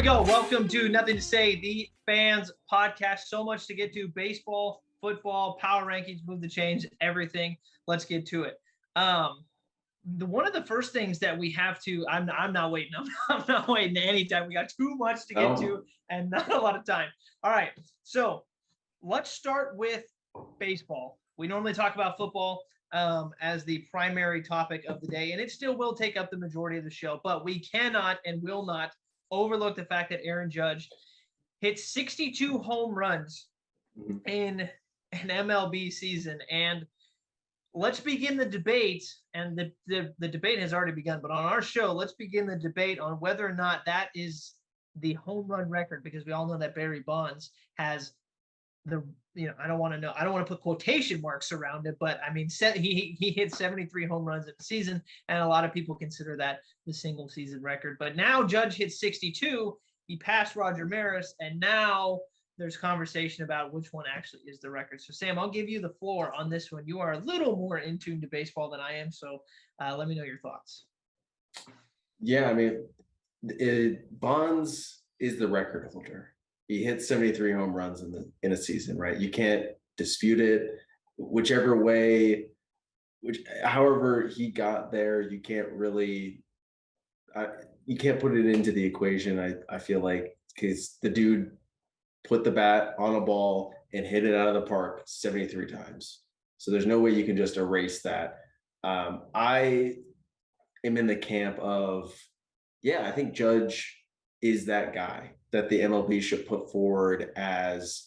we go. Welcome to Nothing to Say, the fans podcast. So much to get to: baseball, football, power rankings, move the chains, everything. Let's get to it. One of the first things that we have to, I'm not waiting. I'm not waiting anytime. We got too much to get to and not a lot of time. All right. So let's start with baseball. We normally talk about football as the primary topic of the day, and it still will take up the majority of the show, but we cannot and will not overlook the fact that Aaron Judge hit 62 home runs in an MLB season. And let's begin the debate, and the debate has already begun, but on our show, let's begin the debate on whether or not that is the home run record, because we all know that Barry Bonds has I don't want to put quotation marks around it, but I mean, he hit 73 home runs in the season, and a lot of people consider that the single season record. But now Judge hit 62, he passed Roger Maris, and now there's conversation about which one actually is the record. So Sam, I'll give you the floor on this one. You are a little more in tune to baseball than I am, so let me know your thoughts. Yeah, I mean, Bonds is the record holder. He hit 73 home runs in a season, right? You can't dispute it. Whichever way, however he got there, you can't really, you can't put it into the equation. I feel like, because the dude put the bat on a ball and hit it out of the park 73 times. So there's no way you can just erase that. I am in the camp of, I think Judge is that guy that the MLB should put forward as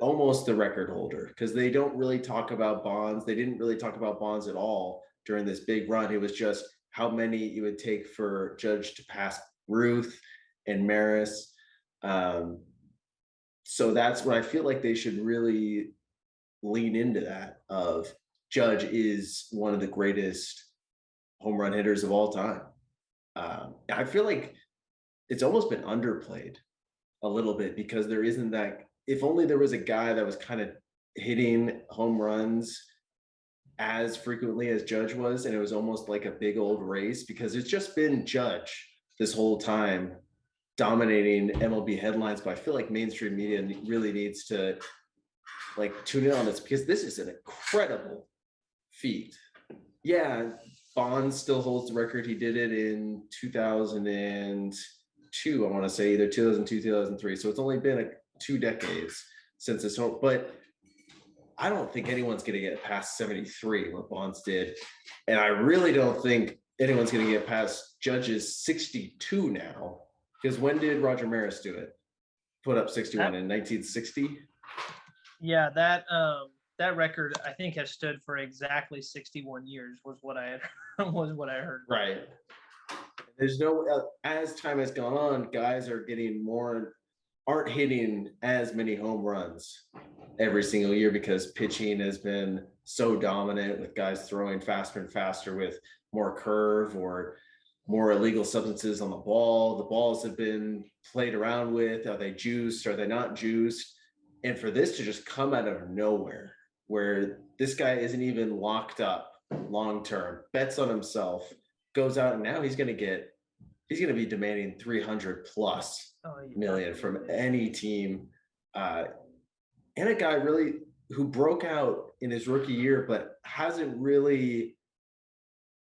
almost the record holder, because they don't really talk about Bonds. They didn't really talk about Bonds at all during this big run. It was just how many it would take for Judge to pass Ruth and Maris. So that's what I feel like they should really lean into, that of Judge is one of the greatest home run hitters of all time. I feel like it's almost been underplayed a little bit, because there isn't that. If only there was a guy that was kind of hitting home runs as frequently as Judge was, and it was almost like a big old race, because it's just been Judge this whole time dominating MLB headlines. But I feel like mainstream media really needs to tune in on this, because this is an incredible feat. Yeah, Bonds still holds the record. He did it in 2002, I want to say, either 2002, 2003. So it's only been 2 decades since this home, but I don't think anyone's going to get past 73, what Bonds did. And I really don't think anyone's going to get past Judge's 62 now, because when did Roger Maris do it? Put up 61 in 1960? Yeah, that record, I think, has stood for exactly 61 years, was what I heard. Right. There's no, as time has gone on, guys are aren't hitting as many home runs every single year, because pitching has been so dominant, with guys throwing faster and faster with more curve or more illegal substances on the ball. The balls have been played around with. Are they juiced? Are they not juiced? And for this to just come out of nowhere, where this guy isn't even locked up long-term, bets on himself, goes out, and now he's going to be demanding 300 plus million from any team. And a guy really who broke out in his rookie year, but hasn't really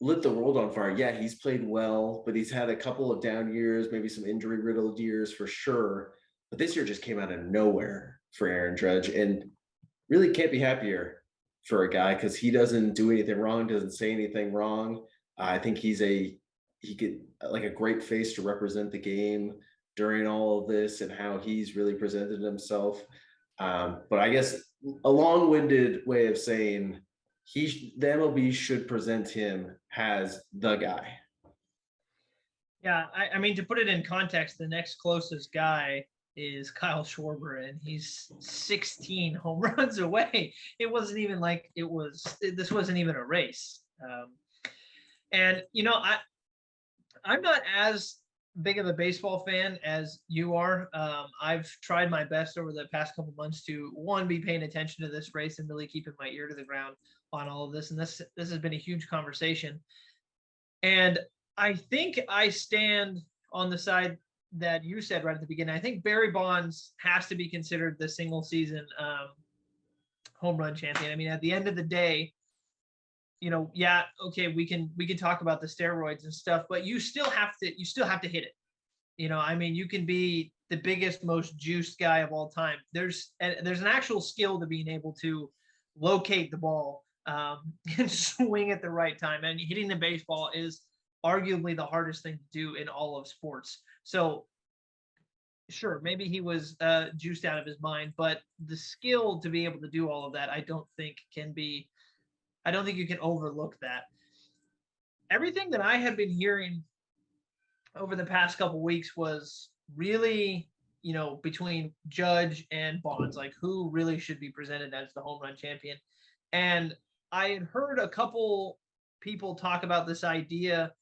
lit the world on fire. Yeah, he's played well, but he's had a couple of down years, maybe some injury riddled years for sure. But this year just came out of nowhere for Aaron Judge, and really can't be happier for a guy, because he doesn't do anything wrong, doesn't say anything wrong. I think he could like a great face to represent the game during all of this, and how he's really presented himself. But I guess a long-winded way of saying the MLB should present him as the guy. Yeah, I mean, to put it in context, the next closest guy is Kyle Schwarber, and he's 16 home runs away. It wasn't even like this wasn't even a race. And I'm not as big of a baseball fan as you are. I've tried my best over the past couple months to, one, be paying attention to this race and really keeping my ear to the ground on all of this. And this has been a huge conversation. And I think I stand on the side that you said right at the beginning. I think Barry Bonds has to be considered the single season home run champion. I mean, at the end of the day, yeah, okay, we can talk about the steroids and stuff, but you still have to hit it. I mean, you can be the biggest, most juiced guy of all time. There's an actual skill to being able to locate the ball and swing at the right time. And hitting the baseball is arguably the hardest thing to do in all of sports. So sure, maybe he was juiced out of his mind, but the skill to be able to do all of that, I don't think you can overlook that. Everything that I had been hearing over the past couple weeks was really, between Judge and Bonds, like who really should be presented as the home run champion. And I had heard a couple people talk about this idea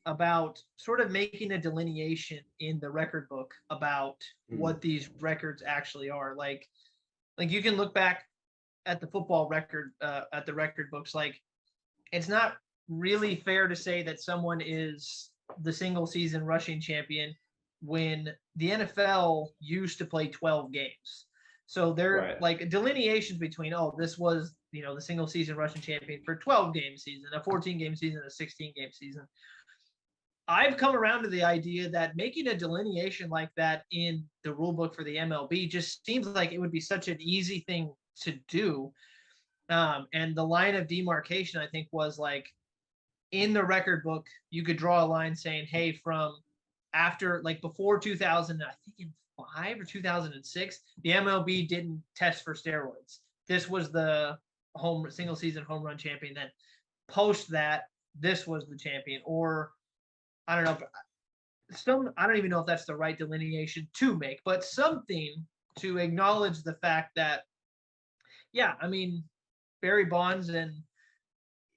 about sort of making a delineation in the record book about what these records actually are. Like you can look back at the football record, at the record books. Like, it's not really fair to say that someone is the single season rushing champion when the NFL used to play 12 games. So there like delineations between, this was, the single season rushing champion for 12 game season, a 14 game season, a 16 game season. I've come around to the idea that making a delineation like that in the rule book for the MLB just seems like it would be such an easy thing to do. And the line of demarcation, I think, was like in the record book, you could draw a line saying, hey, from after, like before 2000, I think in 2005 or 2006, the MLB didn't test for steroids. This was the single season home run champion. Then post that, this was the champion. Or I don't know. I don't even know if that's the right delineation to make, but something to acknowledge the fact that, yeah, I mean, Barry Bonds, and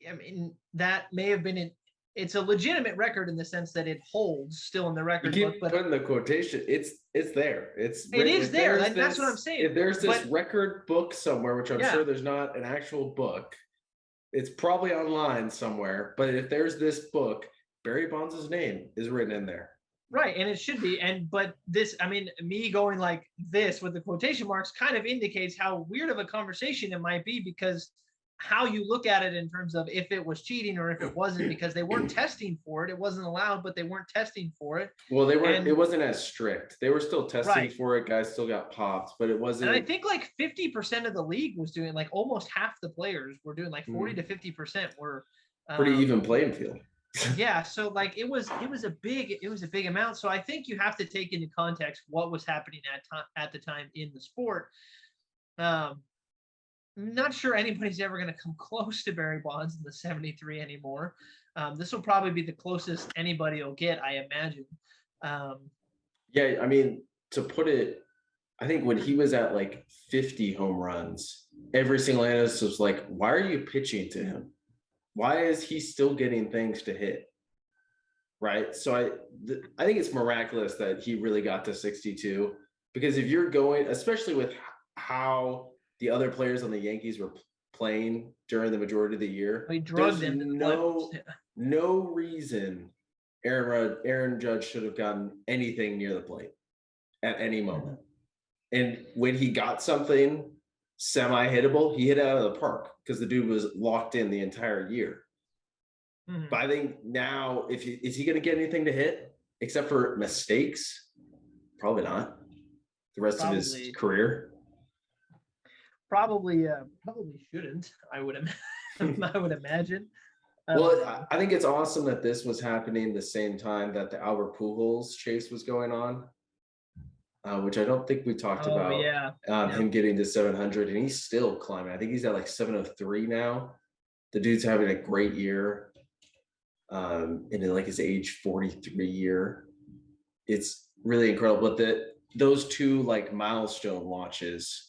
I mean, that may have been it's a legitimate record in the sense that it holds still in the record book. But putting the quotation, it's there. It is there. That's what I'm saying. If there's this record book somewhere, which I'm sure there's not an actual book, it's probably online somewhere. But if there's this book, Barry Bonds' name is written in there. Right, and it should be. But this, I mean, me going like this with the quotation marks kind of indicates how weird of a conversation it might be, because how you look at it in terms of if it was cheating or if it wasn't, because they weren't testing for it. It wasn't allowed, but they weren't testing for it. Well, they weren't. It wasn't as strict. They were still testing for it. Guys still got popped, but it wasn't. And I think like 50% of the league was doing, like almost half the players were doing, like 40 to 50% were pretty even playing field. Yeah, so like it was a big amount. So I think you have to take into context what was happening at the time in the sport. I'm not sure anybody's ever going to come close to Barry Bonds in the 73 anymore. This will probably be the closest anybody will get, I imagine. Yeah, I mean, to put it, I think when he was at like 50 home runs, every single analyst was like, why are you pitching to him? Why is he still getting things to hit? Right. So I think it's miraculous that he really got to 62, because if you're going, especially with how the other players on the Yankees were playing during the majority of the year, there's no reason Aaron Judge should have gotten anything near the plate at any moment. And when he got something semi-hittable, he hit it out of the park because the dude was locked in the entire year. But I think now, is he going to get anything to hit except for mistakes? Probably not. The rest of his career. Probably shouldn't. I would imagine. Well, I think it's awesome that this was happening the same time that the Albert Pujols chase was going on. Which I don't think we talked about. Him getting to 700, and he's still climbing. I think he's at like 703 now. The dude's having a great year. And in like his age 43 year, it's really incredible. But those two like milestone launches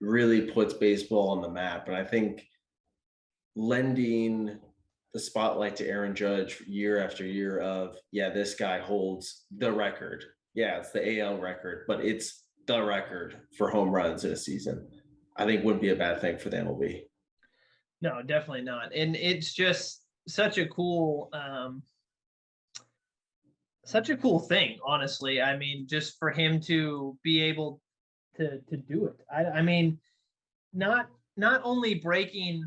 really puts baseball on the map. And I think lending the spotlight to Aaron Judge year after year of, this guy holds the record. Yeah, it's the AL record, but it's the record for home runs in a season. I think wouldn't be a bad thing for the MLB. No, definitely not. And it's just such a cool such a cool thing, honestly. I mean, just for him to be able to do it. I mean, not not only breaking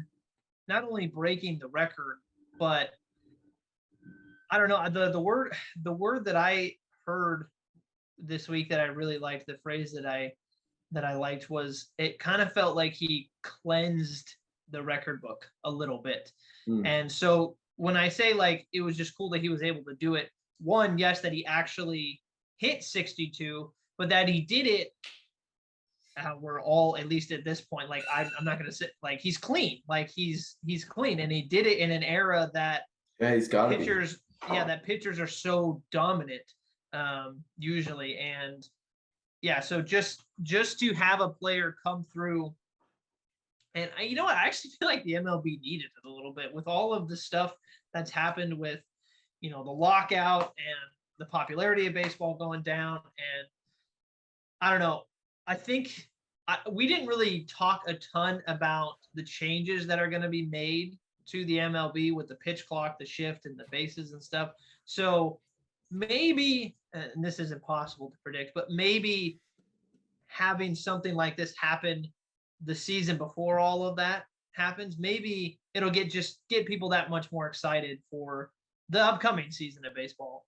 not only breaking the record, but I don't know, the word that I heard this week that I really liked, the phrase that I liked was, it kind of felt like he cleansed the record book a little bit. Mm. And so when I say like it was just cool that he was able to do it, one, yes, that he actually hit 62, but that he did it. We're all, at least at this point, like I'm not gonna say like he's clean, like he's clean, and he did it in an era that Yeah, he's got to be. pitchers, yeah, that pitchers are so dominant usually, and yeah, so just to have a player come through, and you know what, I actually feel like the MLB needed it a little bit with all of the stuff that's happened with, the lockout and the popularity of baseball going down, and I don't know. I think we didn't really talk a ton about the changes that are going to be made to the MLB with the pitch clock, the shift, and the bases and stuff. So maybe, and this is impossible to predict, but maybe having something like this happen the season before all of that happens, maybe it'll get people that much more excited for the upcoming season of baseball.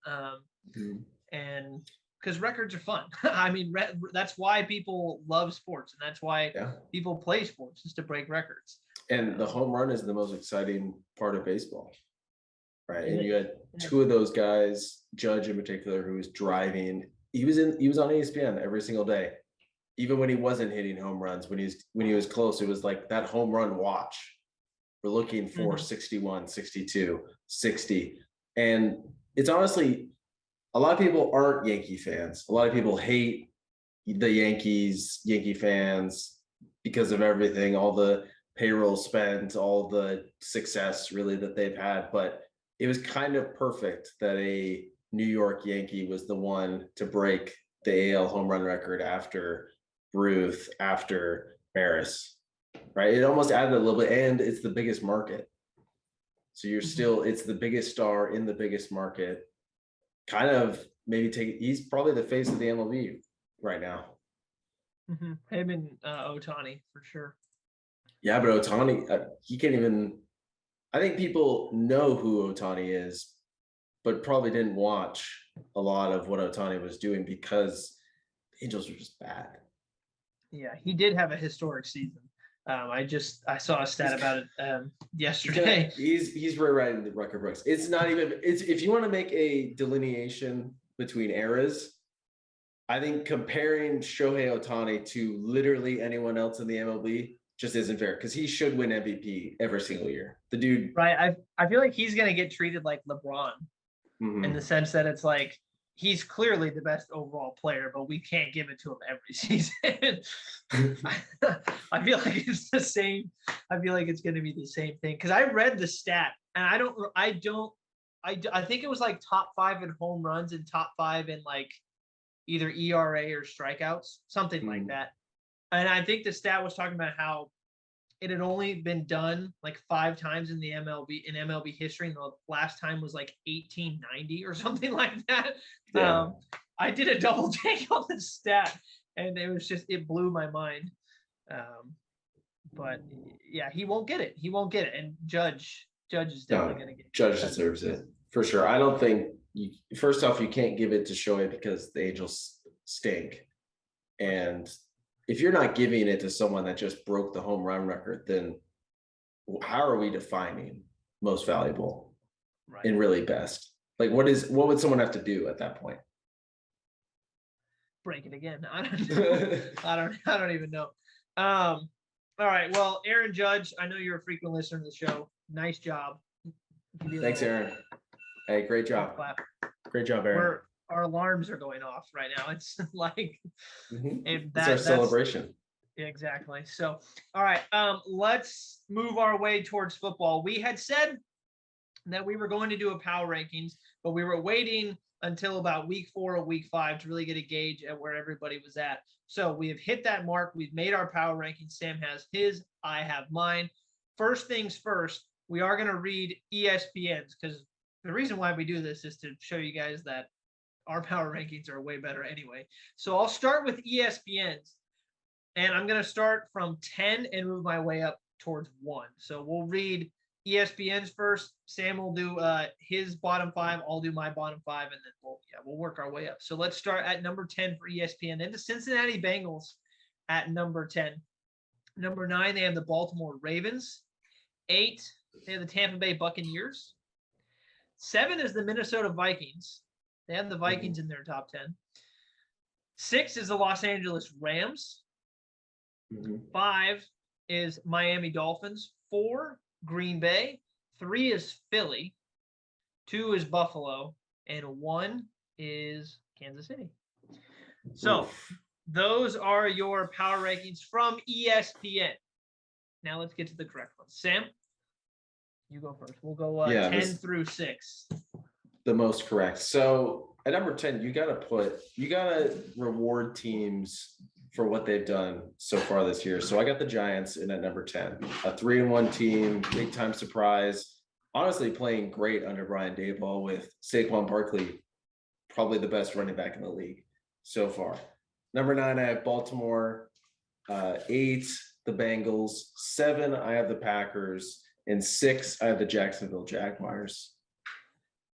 And because records are fun. I mean, that's why people love sports, and that's why people play sports, is to break records. And the home run is the most exciting part of baseball, right? And you had two of those guys, Judge in particular, who was driving. He was on ESPN every single day, even when he wasn't hitting home runs. When he was close, it was like that home run watch. We're looking for 61, 62, 60, and it's honestly, a lot of people aren't Yankee fans. A lot of people hate the Yankee fans, because of everything, all the payroll spent, all the success really that they've had. But it was kind of perfect that a New York Yankee was the one to break the AL home run record after Ruth, after Maris, right? It almost added a little bit, and it's the biggest market. So it's the biggest star in the biggest market. Kind of he's probably the face of the MLB right now. Him and Ohtani for sure. Yeah, but Ohtani, he can't even. I think people know who Ohtani is, but probably didn't watch a lot of what Ohtani was doing because the Angels were just bad. Yeah, he did have a historic season. I saw a stat about it yesterday. He's rewriting the record books. It's not even. It's if you want to make a delineation between eras, I think comparing Shohei Ohtani to literally anyone else in the MLB just isn't fair, because he should win MVP every single year. The dude, right? I feel like he's gonna get treated like LeBron in the sense that it's like he's clearly the best overall player, but we can't give it to him every season. I feel like it's the same. I feel like it's going to be the same thing, because I read the stat, and I think it was like top 5 in home runs and top 5 in like either ERA or strikeouts, something like that. And I think the stat was talking about how it had only been done like 5 times in MLB history, and the last time was like 1890 or something like that. Yeah. I did a double take on the stat, and it blew my mind. But yeah, he won't get it. And Judge is definitely going to get it. Judge deserves it for sure. I don't think first off, you can't give it to Shohei because the Angels stink, and if you're not giving it to someone that just broke the home run record, then how are we defining most valuable and really best? Like, what would someone have to do at that point? Break it again. I don't know. I don't even know. All right. Well, Aaron Judge, I know you're a frequent listener to the show. Nice job. Thanks, Aaron. Hey, great job. Great job, Aaron. Our alarms are going off right now. It's like it's our celebration. Exactly. So, all right, let's move our way towards football. We had said that we were going to do a power rankings, but we were waiting until about week 4 or week 5 to really get a gauge at where everybody was at. So we have hit that mark. We've made our power rankings. Sam has his, I have mine. First things first, we are going to read ESPN's, because the reason why we do this is to show you guys that our power rankings are way better anyway. So I'll start with ESPN's, and I'm going to start from 10 and move my way up towards 1. So we'll read ESPN's first. Sam will do his bottom 5. I'll do my bottom 5, and then we'll work our way up. So let's start at number 10 for ESPN. Then the Cincinnati Bengals at number 10. Number 9, they have the Baltimore Ravens. 8, they have the Tampa Bay Buccaneers. 7 is the Minnesota Vikings. They have the Vikings in their top 10. 6 is the Los Angeles Rams. 5 is Miami Dolphins. 4, Green Bay. 3 is Philly. 2 is Buffalo. And 1 is Kansas City. So those are your power rankings from ESPN. Now let's get to the correct ones. Sam, you go first. We'll go 10 through 6. The most correct. So at number 10, you gotta reward teams for what they've done so far this year. So I got the Giants in at number 10, a 3-1 team, big time surprise. Honestly, playing great under Brian Daboll with Saquon Barkley, probably the best running back in the league so far. Number 9, I have Baltimore. 8, the Bengals. 7, I have the Packers. And 6, I have the Jacksonville Jaguars.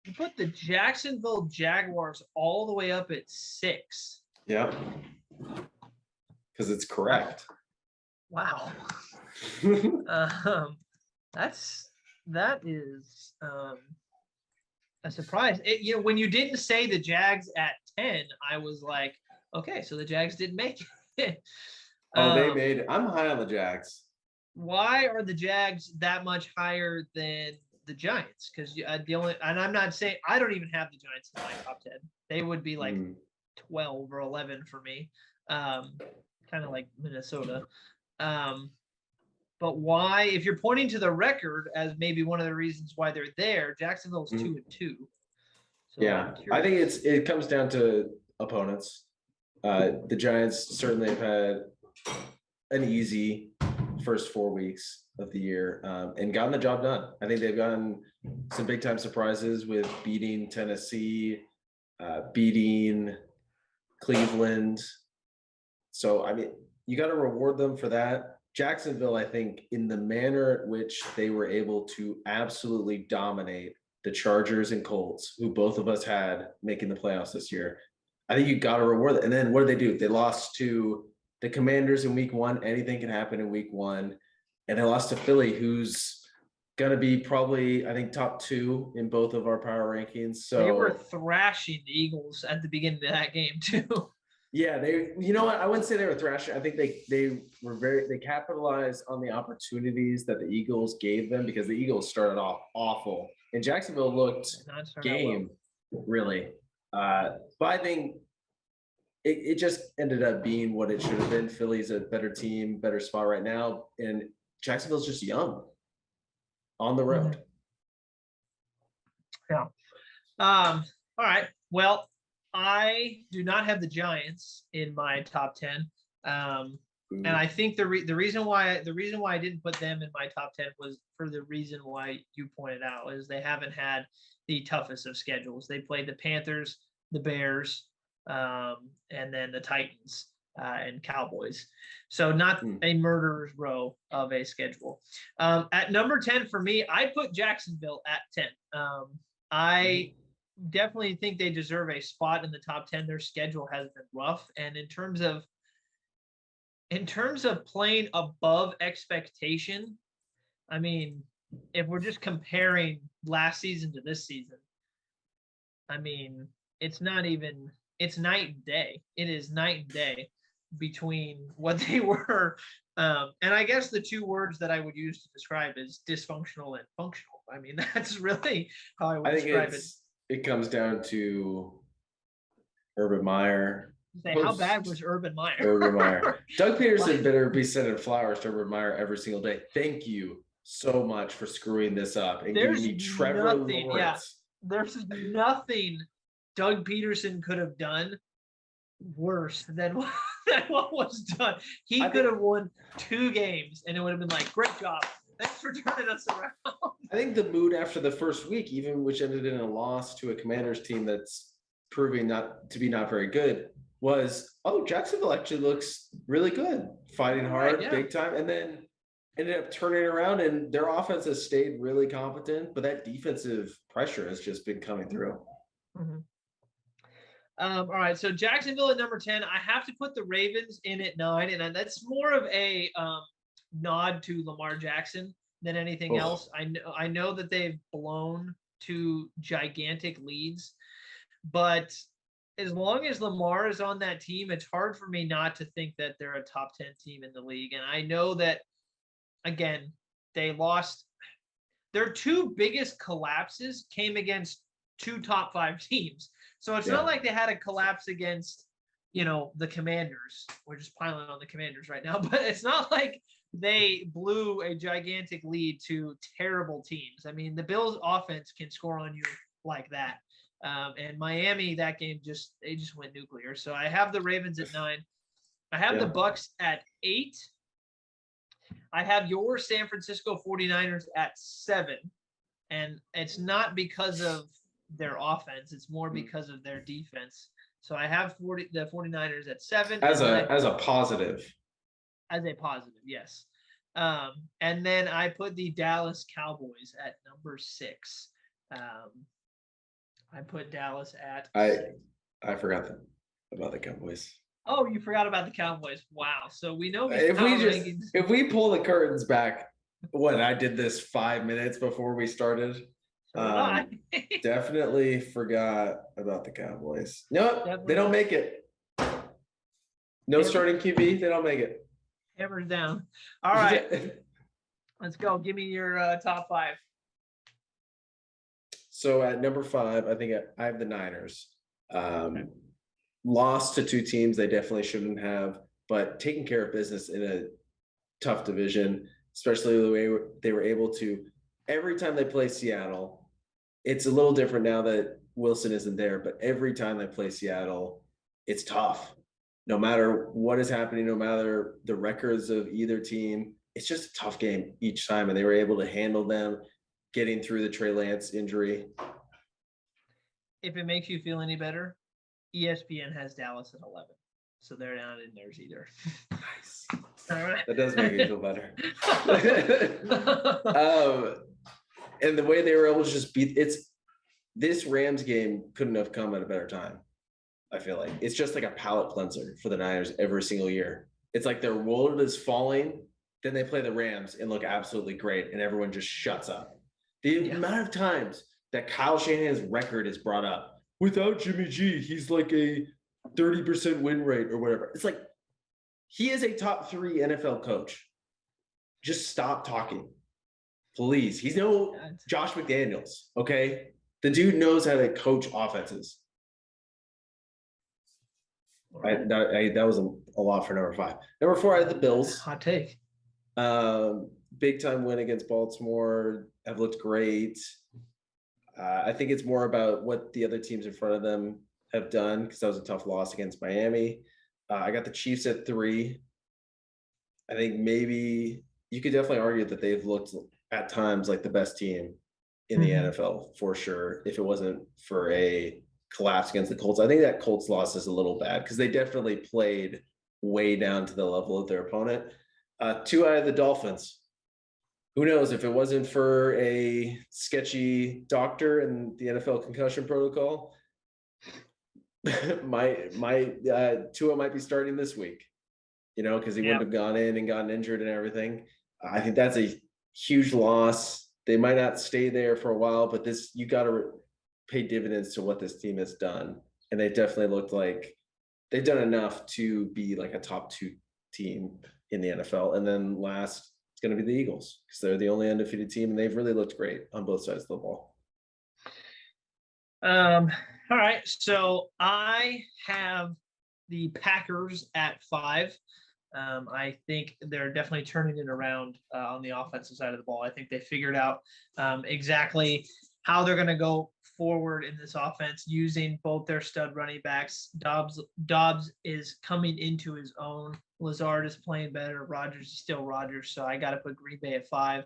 You put the Jacksonville Jaguars all the way up at 6. Yeah. Because it's correct. Wow. That is a surprise. When you didn't say the Jags at 10, I was like, okay, so the Jags didn't make it. They made it. I'm high on the Jags. Why are the Jags that much higher than the Giants? Because and I'm not saying I don't even have the Giants in my top 10. They would be like 12 or 11 for me, kind of like Minnesota. But why, if you're pointing to the record as maybe one of the reasons why they're there, Jacksonville's 2-2. So yeah, I think it comes down to opponents. The Giants certainly have had an easy first 4 weeks of the year and gotten the job done. I think they've gotten some big time surprises with beating Tennessee, beating Cleveland. So, I mean, you got to reward them for that. Jacksonville, I think, in the manner at which they were able to absolutely dominate the Chargers and Colts, who both of us had making the playoffs this year, I think you got to reward it. And then what did they do? They lost to the Commanders in week 1. Anything can happen in week 1. And they lost to Philly, who's going to be probably, I think, top 2 in both of our power rankings. So they were thrashing the Eagles at the beginning of that game too. Yeah, you know what? I wouldn't say they were thrashing. I think they capitalized on the opportunities that the Eagles gave them, because the Eagles started off awful and Jacksonville looked game really. But I think it just ended up being what it should have been. Philly's a better team, better spot right now, and Jacksonville's just young on the road. Yeah. All right. Well, I do not have the Giants in my top 10. And I think the reason why I didn't put them in my top 10 was for the reason why you pointed out, is they haven't had the toughest of schedules. They played the Panthers, the Bears, and then the Titans and Cowboys. So not a murderer's row of a schedule. At number 10 for me, I put Jacksonville at 10. I definitely think they deserve a spot in the top 10. Their schedule has been rough. And in terms of playing above expectation, I mean, if we're just comparing last season to this season, I mean, it's night and day. It is night and day between what they were. And I guess the two words that I would use to describe is dysfunctional and functional. I mean, that's really how I would describe it. It comes down to Urban Meyer. How bad was Urban Meyer? Urban Meyer. Doug Peterson better be sending flowers to Urban Meyer every single day. Thank you so much for screwing this up and giving me Trevor Lawrence. Yeah, there's nothing Doug Peterson could have done worse than what was done. He could have won 2 games and it would have been like, great job. Thanks for turning us around. I think the mood after the first week, even which ended in a loss to a Commanders team that's proving not to be not very good was, Jacksonville actually looks really good, fighting hard, big time, and then ended up turning around, and their offense has stayed really competent, but that defensive pressure has just been coming through. Mm-hmm. All right, so Jacksonville at number 10. I have to put the Ravens in at 9, and that's more of a nod to Lamar Jackson than anything else. I know that they've blown to gigantic leads, but as long as Lamar is on that team, it's hard for me not to think that they're a top 10 team in the league. And I know that, again, they lost. Their two biggest collapses came against two top 5 teams. So it's not like they had a collapse against, the Commanders. We're just piling on the Commanders right now, but it's not like they blew a gigantic lead to terrible teams. I mean, the Bills offense can score on you like that. And Miami, that game they just went nuclear. So I have the Ravens at 9. I have the Bucks at 8. I have your San Francisco 49ers at 7. And it's not because of their offense. It's more because of their defense. So I have the 49ers at 7. As a positive. As a positive, yes. And then I put the Dallas Cowboys at number 6. I put Dallas at 6. I forgot about the Cowboys. Oh, you forgot about the Cowboys. Wow. So we know if we pull the curtains back, I did this 5 minutes before we started. Definitely forgot about the Cowboys. No, they don't make it. No starting QB, they don't make it. Hammers down. All right. Let's go. Give me your top 5. So at number 5, I think I have the Niners. Lost to 2 teams they definitely shouldn't have, but taking care of business in a tough division, especially the way they were able to. Every time they play Seattle, it's a little different now that Wilson isn't there, but every time they play Seattle, it's tough. No matter what is happening, no matter the records of either team, it's just a tough game each time, and they were able to handle them, getting through the Trey Lance injury. If it makes you feel any better, ESPN has Dallas at 11, so they're not in theirs either. Nice. All right. That does make me feel better. And the way they were able to just beat this Rams game couldn't have come at a better time. I feel like it's just like a palate cleanser for the Niners every single year. It's like their world is falling, then they play the Rams and look absolutely great, and everyone just shuts up. The amount of times that Kyle Shanahan's record is brought up, without Jimmy G, he's like a 30% win rate or whatever. It's like, he is a top 3 NFL coach. Just stop talking, please. He's no Josh McDaniels, okay? The dude knows how to coach offenses. That was a lot for number 5. Number 4, I had the Bills. Hot take. Big time win against Baltimore. Have looked great. I think it's more about what the other teams in front of them have done, because that was a tough loss against Miami. I got the Chiefs at 3. I think maybe you could definitely argue that they've looked at times like the best team in the NFL for sure, if it wasn't for a collapse against the Colts. I think that Colts loss is a little bad because they definitely played way down to the level of their opponent. 2 out of the Dolphins. Who knows, if it wasn't for a sketchy doctor and the NFL concussion protocol, Tua might be starting this week, because he wouldn't have gone in and gotten injured and everything. I think that's a huge loss. They might not stay there for a while, but you got to pay dividends to what this team has done. And they definitely looked like they've done enough to be like a top 2 team in the NFL. And then last, it's going to be the Eagles, because they're the only undefeated team, and they've really looked great on both sides of the ball. All right, so I have the Packers at 5. I think they're definitely turning it around on the offensive side of the ball. I think they figured out exactly how they're going to go forward in this offense using both their stud running backs. Dobbs is coming into his own. Lazard is playing better. Rodgers is still Rodgers, so I got to put Green Bay at 5.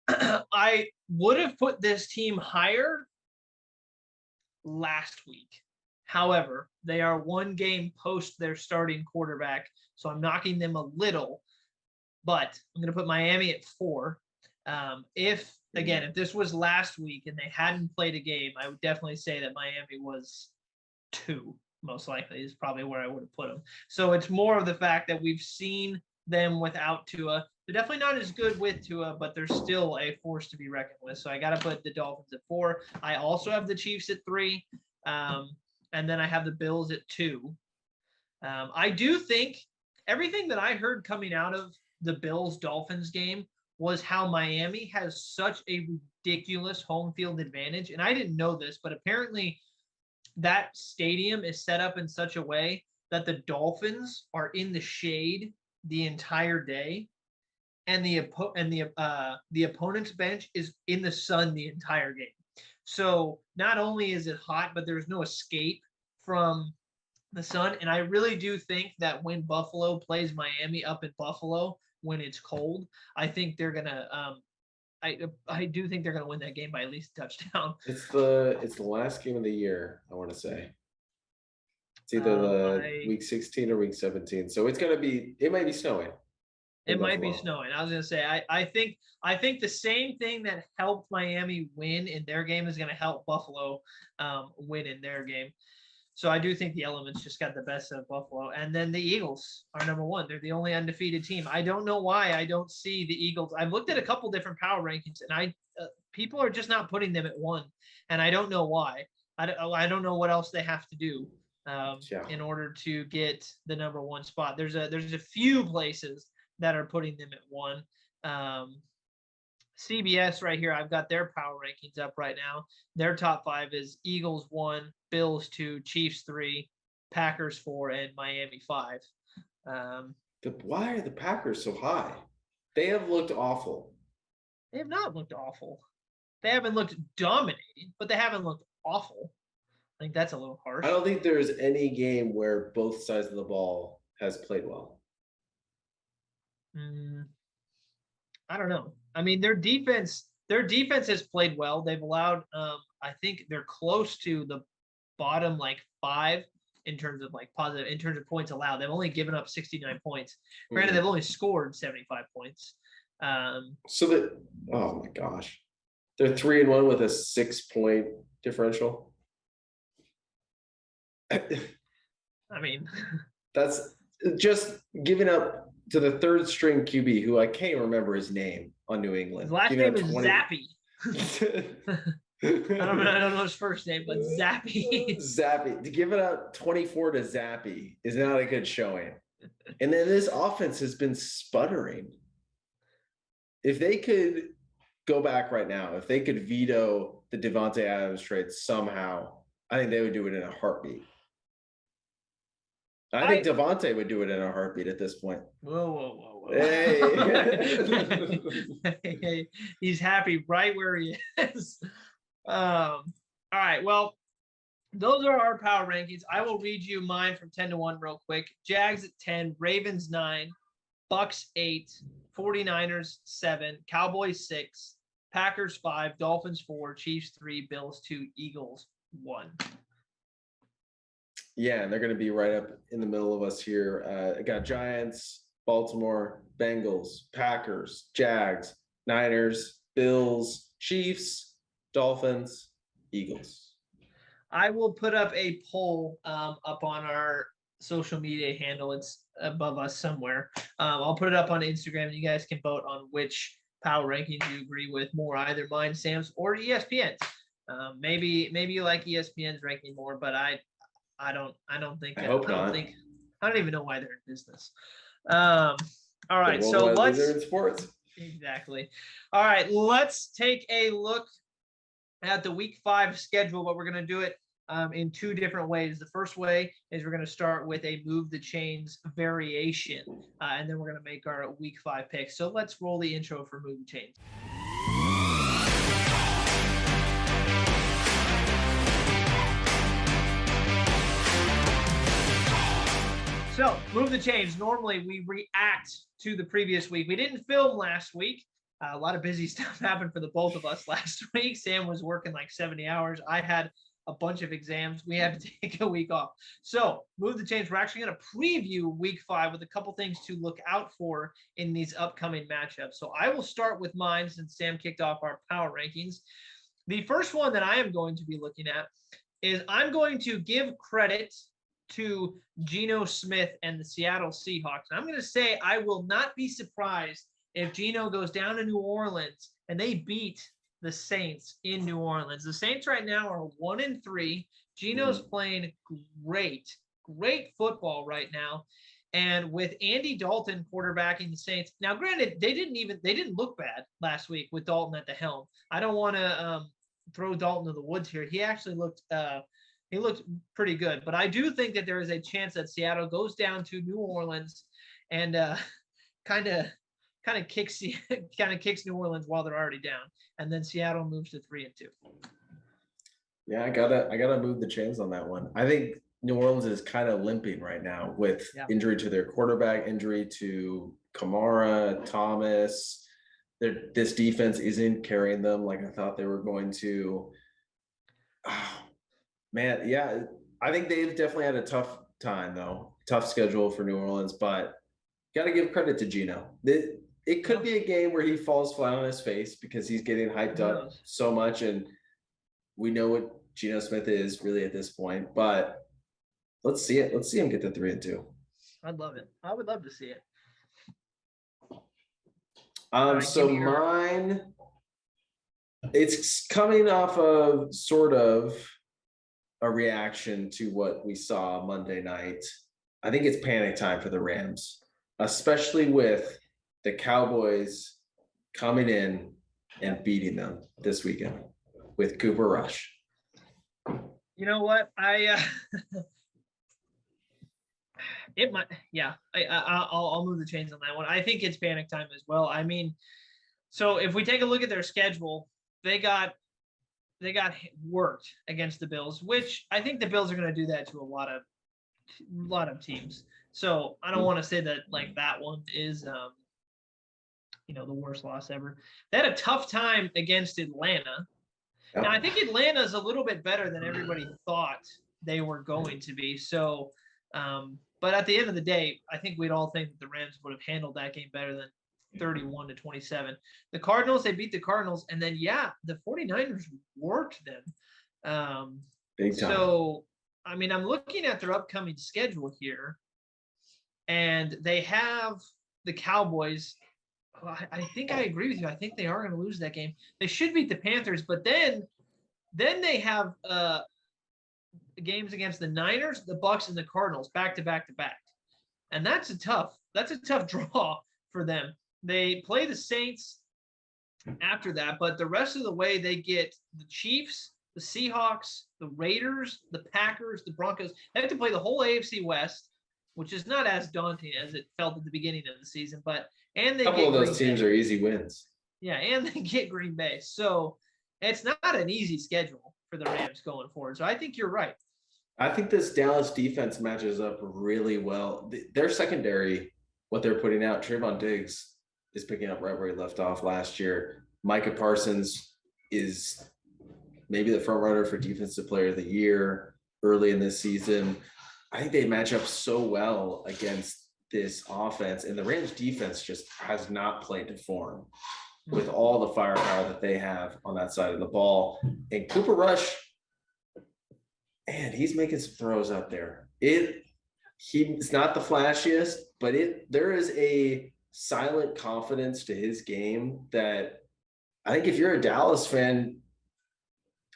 I would have put this team higher, last week. However, they are one game post their starting quarterback, so I'm knocking them a little, but I'm going to put Miami at 4. If this was last week and they hadn't played a game, I would definitely say that Miami was 2, most likely, is probably where I would have put them. So it's more of the fact that we've seen them without Tua. They're definitely not as good with Tua, but they're still a force to be reckoned with. So I got to put the Dolphins at 4. I also have the Chiefs at 3. And then I have the Bills at 2. I do think everything that I heard coming out of the Bills-Dolphins game was how Miami has such a ridiculous home field advantage. And I didn't know this, but apparently that stadium is set up in such a way that the Dolphins are in the shade the entire day, and the opponent's bench is in the sun the entire game. So not only is it hot, but there's no escape from the sun. And I really do think that when Buffalo plays Miami up in Buffalo when it's cold, I think they're gonna. I do think they're gonna win that game by at least a touchdown. It's the last game of the year, I want to say. It's either week 16 or week 17. So it's gonna be. It might be snowing. It might be snowing. I was gonna say. I think the same thing that helped Miami win in their game is gonna help Buffalo win in their game. So I do think the elements just got the best of Buffalo. And then the Eagles are number 1. They're the only undefeated team. I don't know why I don't see the Eagles. I've looked at a couple different power rankings, and people are just not putting them at 1. And I don't know why. I don't know what else they have to do in order to get the number 1 spot. There's a few places that are putting them at 1. CBS right here, I've got their power rankings up right now. Their top 5 is Eagles 1, Bills 2, Chiefs 3, Packers 4, and Miami 5. Why are the Packers so high? They have looked awful. They have not looked awful. They haven't looked dominating, but they haven't looked awful. I think that's a little harsh. I don't think there's any game where both sides of the ball has played well. I don't know. I mean, their defense has played well. They've allowed, I think they're close to the bottom 5 in terms of points allowed. They've only given up 69 points. Granted, they've only scored 75 points. Oh my gosh, they're 3-1 with a 6-point differential. I mean, that's just giving up to the 3rd string QB, who I can't remember his name on New England. His last name is Zappy. I don't know his first name, but Zappy. Zappy. To give it up 24 to Zappy is not a good showing. And then this offense has been sputtering. If they could go back right now, if they could veto the Devontae Adams trade somehow, I think they would do it in a heartbeat. I think Devontae would do it in a heartbeat at this point. Whoa. Hey. Hey, he's happy right where he is. All right. Well, those are our power rankings. I will read you mine from 10 to 1 real quick. Jags at 10, Ravens 9, Bucks 8, 49ers 7, Cowboys 6, Packers 5, Dolphins 4, Chiefs 3, Bills 2, Eagles 1. Yeah, and they're going to be right up in the middle of us here. I got Giants, Baltimore, Bengals, Packers, Jags, Niners, Bills, Chiefs, Dolphins, Eagles. I will put up a poll up on our social media handle. It's above us somewhere. I'll put it up on Instagram, and you guys can vote on which power rankings you agree with more, either mine, Sam's, or ESPN's. Maybe you like ESPN's ranking more, but I don't think. I don't even know why they're in business. All right, so let's. They're in sports. Exactly. All right, let's take a look at the Week 5 schedule. But we're going to do it in 2 different ways. The first way is we're going to start with a move the chains variation, and then we're going to make our Week 5 picks. So let's roll the intro for move the chains. So, move the chains. Normally, we react to the previous week. We didn't film last week. A lot of busy stuff happened for the both of us last week. Sam was working like 70 hours. I had a bunch of exams. We had to take a week off. So move the chains. We're actually going to preview week 5 with a couple things to look out for in these upcoming matchups. So I will start with mine since Sam kicked off our power rankings. The first one that I am going to be looking at is I'm going to give credit to Gino Smith and the Seattle Seahawks. And I'm going to say I will not be surprised if Gino goes down to New Orleans and they beat the Saints in New Orleans. The Saints right now are 1-3. Gino's playing great football right now. And with Andy Dalton quarterbacking the Saints, now granted, they didn't look bad last week with Dalton at the helm. I don't want to throw Dalton to the woods here. He actually looked pretty good, but I do think that there is a chance that Seattle goes down to New Orleans and kind of kicks New Orleans while they're already down, and then Seattle moves to 3-2. Yeah, I gotta move the chains on that one. I think New Orleans is kind of limping right now with injury to their quarterback, injury to Kamara, Thomas. This defense isn't carrying them like I thought they were going to. Oh, man, yeah, I think they've definitely had a tough time though. Tough schedule for New Orleans, but got to give credit to Gino. It could be a game where he falls flat on his face because he's getting hyped up so much, and we know what Gino Smith is really at this point. But let's see it. Let's see him get to 3-2. I'd love it. I would love to see it. So mine, it's coming off of sort of a reaction to what we saw Monday night. I think it's panic time for the Rams, especially with the Cowboys coming in and beating them this weekend with Cooper Rush. You know what? It might, I'll move the chains on that one. I think it's panic time as well. I mean, so if we take a look at their schedule, they got worked against the Bills, which I think the Bills are going to do that to a lot of teams. So I don't want to say that like that one is, the worst loss ever. They had a tough time against Atlanta. Yep. Now I think Atlanta is a little bit better than everybody thought they were going to be. So, but at the end of the day, I think we'd all think that the Rams would have handled that game better than 31-27. The Cardinals, they beat the Cardinals, and then the 49ers worked them. Big time. So, I mean, I'm looking at their upcoming schedule here, and they have the Cowboys. I think I agree with you. I think they are going to lose that game. They should beat the Panthers, but then they have games against the Niners, the Bucks, and the Cardinals back to back to back, and that's a tough draw for them. They play the Saints after that, but the rest of the way they get the Chiefs, the Seahawks, the Raiders, the Packers, the Broncos. They have to play the whole AFC West, which is not as daunting as it felt at the beginning of the season. And they a couple of those teams are easy wins. Yeah, and they get Green Bay. So it's not an easy schedule for the Rams going forward. So I think you're right. I think this Dallas defense matches up really well. Their secondary, what they're putting out, Trayvon Diggs is picking up right where he left off last year. Micah Parsons is maybe the front runner for Defensive Player of the Year early in this season. I think they match up so well against this offense, and the Rams defense just has not played to form with all the firepower that they have on that side of the ball. And Cooper Rush, man, he's making some throws out there. He's not the flashiest, but there is a silent confidence to his game that I think if you're a Dallas fan,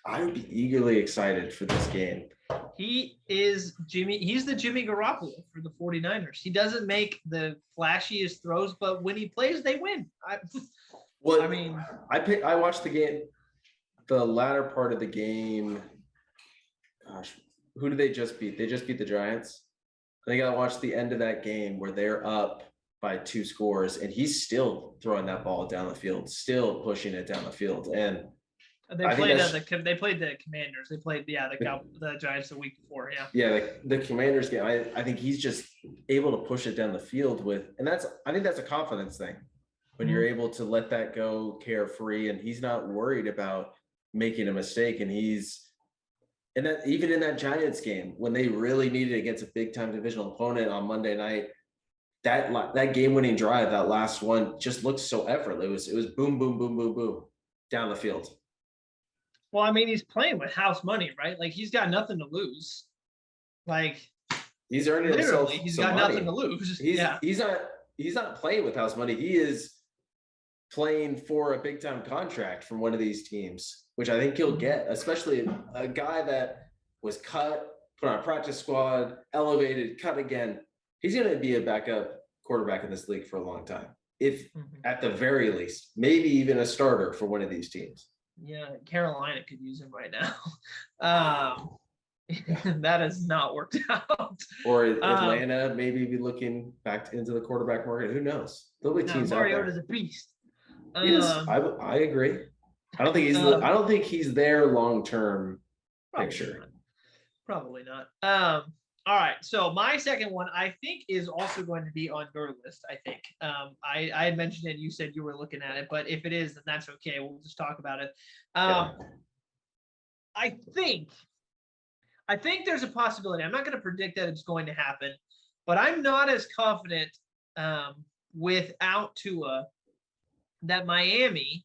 I would be eagerly excited for this game. He's the Jimmy Garoppolo for the 49ers. He doesn't make the flashiest throws, but when he plays, they win. I watched the game, the latter part of the game. Gosh, who did they just beat? They just beat the Giants. I think I watched the end of that game where they're up by 2 scores, and he's still throwing that ball down the field, still pushing it down the field. And they played the Commanders. They played the Giants the week before. Yeah, the Commanders game. I think he's just able to push it down the field I think that's a confidence thing when you're able to let that go carefree, and he's not worried about making a mistake, and And that even in that Giants game, when they really needed it against a big time divisional opponent on Monday night, that game winning drive, that last one, just looked so effortless. It was boom, boom, boom, boom, boom down the field. Well, I mean, he's playing with house money, right? Like he's got nothing to lose. Like he's earning himself. He's some got money. nothing to lose. He's not playing with house money. He is playing for a big time contract from one of these teams, which I think he'll get, especially a guy that was cut, put on a practice squad, elevated, cut again. He's going to be a backup quarterback in this league for a long time. If at the very least, maybe even a starter for one of these teams. Yeah, Carolina could use him right now. That has not worked out. Or Atlanta maybe be looking back into the quarterback market. Who knows? There'll be teams out there. Mariota's a beast. He is. I agree. I don't think he's their long-term picture. Probably not. All right. So my second one, I think, is also going to be on your list. I think I had mentioned it. You said you were looking at it, but if it is, then that's okay. We'll just talk about it. I think there's a possibility. I'm not going to predict that it's going to happen, but I'm not as confident without Tua that Miami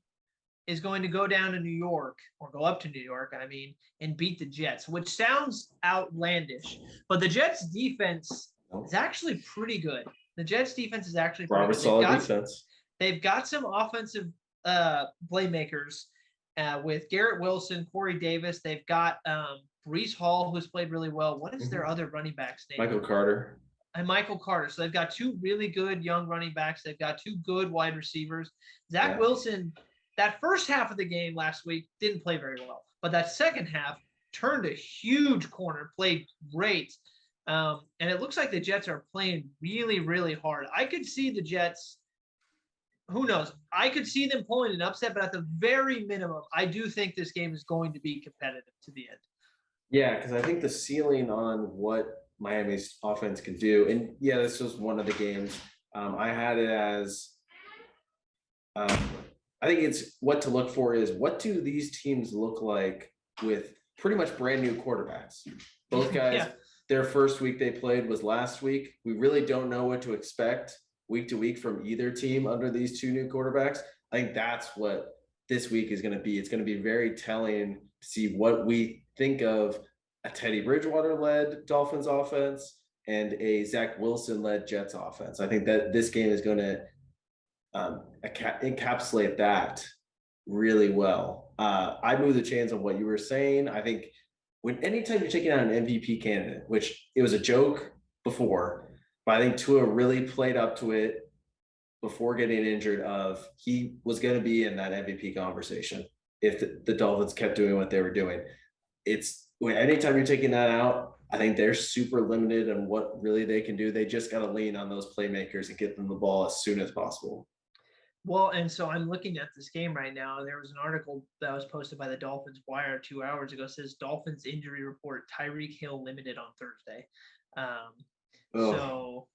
is going to go down to New York, or go up to New York, I mean, and beat the Jets, which sounds outlandish, but the Jets defense is actually pretty good. The Jets defense is actually pretty good. Solid defense. They've got some offensive playmakers with Garrett Wilson, Corey Davis. They've got Breece Hall, who's played really well. What is their other running back's name? Michael Carter. And Michael Carter. So they've got two really good young running backs. They've got two good wide receivers. Zach Wilson, that first half of the game last week didn't play very well, but that second half turned a huge corner, played great. And it looks like the Jets are playing really, really hard. I could see the Jets, who knows? I could see them pulling an upset, but at the very minimum, I do think this game is going to be competitive to the end. Yeah, because I think the ceiling on what Miami's offense can do, and this was one of the games. I had it as I think it's what to look for is what do these teams look like with pretty much brand new quarterbacks. Both guys, their first week they played was last week. We really don't know what to expect week to week from either team under these two new quarterbacks. I think that's what this week is going to be. It's going to be very telling to see what we think of a Teddy Bridgewater-led Dolphins offense and a Zach Wilson-led Jets offense. I think that this game is going to encapsulate that really well. I move the chains on what you were saying. I think anytime you're taking out an MVP candidate, which it was a joke before, but I think Tua really played up to it before getting injured he was going to be in that MVP conversation if the Dolphins kept doing what they were doing. Anytime you're taking that out, I think they're super limited on what really they can do. They just got to lean on those playmakers and get them the ball as soon as possible. Well, and so I'm looking at this game right now. There was an article that was posted by the Dolphins Wire 2 hours ago. It says Dolphins injury report: Tyreek Hill limited on Thursday. So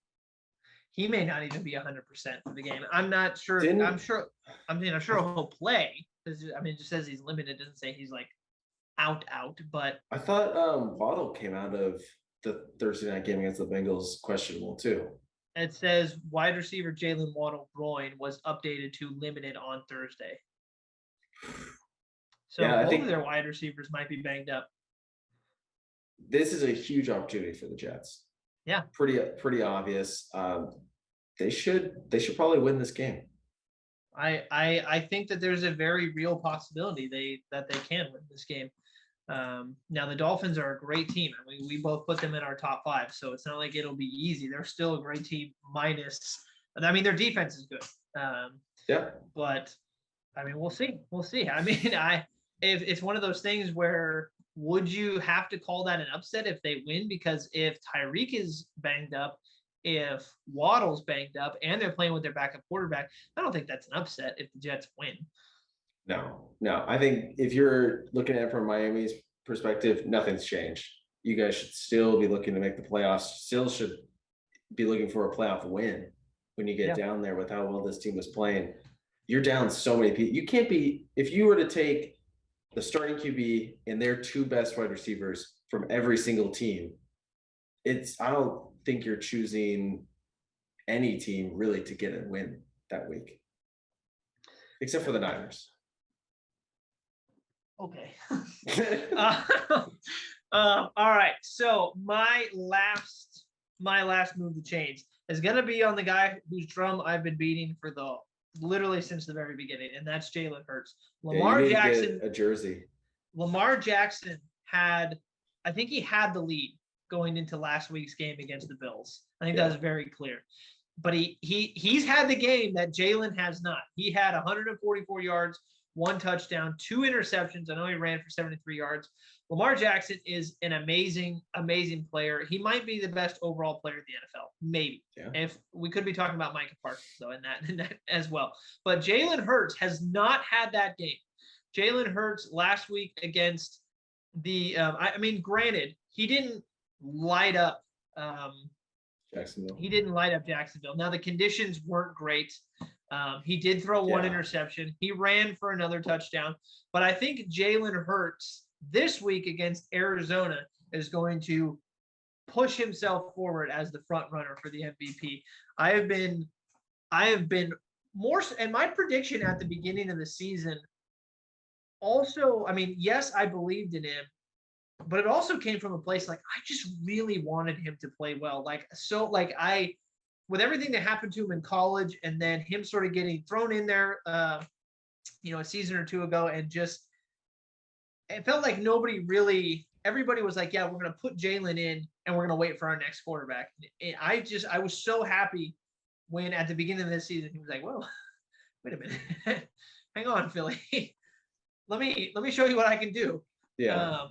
he may not even be 100% for the game. I'm not sure. I'm sure he'll play. It just says he's limited. It doesn't say he's like out. But I thought Waddle came out of the Thursday night game against the Bengals questionable too. It says wide receiver Jalen Waddle groin was updated to limited on Thursday. So both of their wide receivers might be banged up. This is a huge opportunity for the Jets. Yeah. Pretty obvious. They should probably win this game. I think that there's a very real possibility that they can win this game. Now the Dolphins are a great team. I mean, we both put them in our top 5, so it's not like it'll be easy. They're still a great team their defense is good. But I mean, we'll see. I mean, if it's one of those things where would you have to call that an upset if they win? Because if Tyreek is banged up, if Waddle's banged up, and they're playing with their backup quarterback, I don't think that's an upset if the Jets win. No. I think if you're looking at it from Miami's perspective, nothing's changed. You guys should still be looking to make the playoffs. Still should be looking for a playoff win when you get down there with how well this team was playing. You're down so many people. You can't be – if you were to take the starting QB and their two best wide receivers from every single team, I don't think you're choosing any team really to get a win that week, except for the Niners. Okay. All right. So my last move to change is gonna be on the guy whose drum I've been beating for literally since the very beginning, and that's Jalen Hurts. Lamar Jackson, a jersey. Lamar Jackson I think he had the lead going into last week's game against the Bills. I think that was very clear. But he's had the game that Jalen has not. He had 144 yards, 1 touchdown, 2 interceptions. I know he ran for 73 yards. Lamar Jackson is an amazing, amazing player. He might be the best overall player in the NFL, maybe. Yeah. If we could be talking about Micah Parsons, though, in that as well. But Jalen Hurts has not had that game. Jalen Hurts last week against the granted, he didn't light up Jacksonville. He didn't light up Jacksonville. Now, the conditions weren't great. He did throw 1 interception. He ran for another touchdown. But I think Jalen Hurts this week against Arizona is going to push himself forward as the front runner for the MVP. I have been more, and my prediction at the beginning of the season also, yes, I believed in him, but it also came from a place like I just really wanted him to play well. With everything that happened to him in college and then him sort of getting thrown in there, a season or 2 ago, and just it felt like everybody was like, yeah, we're going to put Jalen in and we're going to wait for our next quarterback. I was so happy when at the beginning of this season, he was like, whoa, wait a minute. Hang on, Philly. Let me show you what I can do. Yeah.